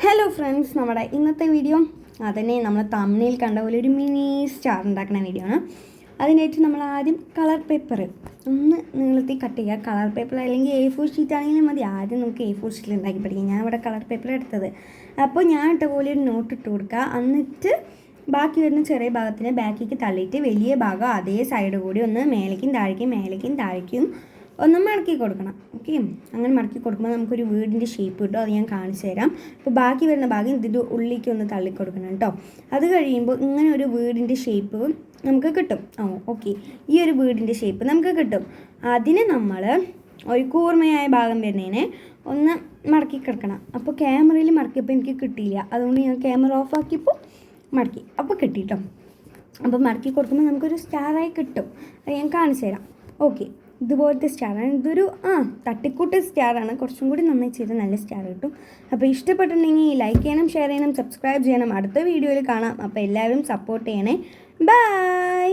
Hello friends, നമ്മുടെ ഇന്നത്തെ video അതന്നെ നമ്മൾ തമ്മിൽ കണ്ട പോലെ ഒരു മിനി സ്റ്റാർ ഉണ്ടാക്കുന്ന വീഡിയോ ആണ്. അതിനായിട്ട് നമ്മൾ ആദ്യം കളർ പേപ്പർ ഒന്ന് നീളത്തിൽ കട്ട് ചെയ്യുക. കളർ പേപ്പർ അല്ലെങ്കിൽ A4 ഷീറ്റ് ആണെങ്കിലും മതി. ആദ്യം നമുക്ക് A4 ഷീറ്റിൽ ഉണ്ടാക്കി പഠിക്കാം. ഞാൻ ഇവിടെ കളർ പേപ്പർ എടുത്തത്. അപ്പോൾ ഞാൻ ഇട്ട പോലെ ഒരു നോട്ട് ഇട്ട് കൊടുക്കുക. എന്നിട്ട് ബാക്കി വരുന്ന ചെറിയ ഭാഗത്തിന് ബാക്കിലേക്ക് തള്ളിയിട്ട് വലിയ ഭാഗം അതേ സൈഡ് കൂടി ഒന്ന് മേലേക്കും താഴേക്കും ഒന്ന് മടക്കി കൊടുക്കണം. ഓക്കെ, അങ്ങനെ മടക്കി കൊടുക്കുമ്പോൾ നമുക്കൊരു വീടിൻ്റെ ഷേപ്പ് കിട്ടും. അത് ഞാൻ കാണിച്ചു തരാം. അപ്പോൾ ബാക്കി വരുന്ന ഭാഗം ഇതിൻ്റെ ഉള്ളിലേക്ക് ഒന്ന് തള്ളിക്കൊടുക്കണം കേട്ടോ. അത് കഴിയുമ്പോൾ ഇങ്ങനെ ഒരു വീടിൻ്റെ ഷേപ്പ് നമുക്ക് കിട്ടും. ഓക്കെ, ഈ ഒരു വീടിൻ്റെ ഷേപ്പ് നമുക്ക് കിട്ടും. അതിന് നമ്മൾ ഒരു കൂർമ്മയായ ഭാഗം വരുന്നതിനെ ഒന്ന് മടക്കി കിടക്കണം. അപ്പോൾ ക്യാമറയിൽ മടക്കിയപ്പോൾ എനിക്ക് കിട്ടിയില്ല. അതുകൊണ്ട് ഞാൻ ക്യാമറ ഓഫ് ആക്കിയപ്പോൾ മടക്കി, അപ്പോൾ കിട്ടി കേട്ടോ. അപ്പോൾ മടക്കി കൊടുക്കുമ്പോൾ നമുക്കൊരു സ്റ്റാറായി കിട്ടും. അത് ഞാൻ കാണിച്ചു തരാം. ഓക്കെ, ഇതുപോലത്തെ സ്റ്റാറാണ്. ഇതൊരു തട്ടിക്കൂട്ട് സ്റ്റാറാണ്. കുറച്ചും കൂടി നന്നായി ചെയ്ത് നല്ല സ്റ്റാർ കിട്ടും. അപ്പോൾ ഇഷ്ടപ്പെട്ടിട്ടുണ്ടെങ്കിൽ ലൈക്ക് ചെയ്യണം, ഷെയർ ചെയ്യണം, സബ്സ്ക്രൈബ് ചെയ്യണം. അടുത്ത വീഡിയോയിൽ കാണാം. അപ്പോൾ എല്ലാവരും സപ്പോർട്ട് ചെയ്യണേ. ബൈ.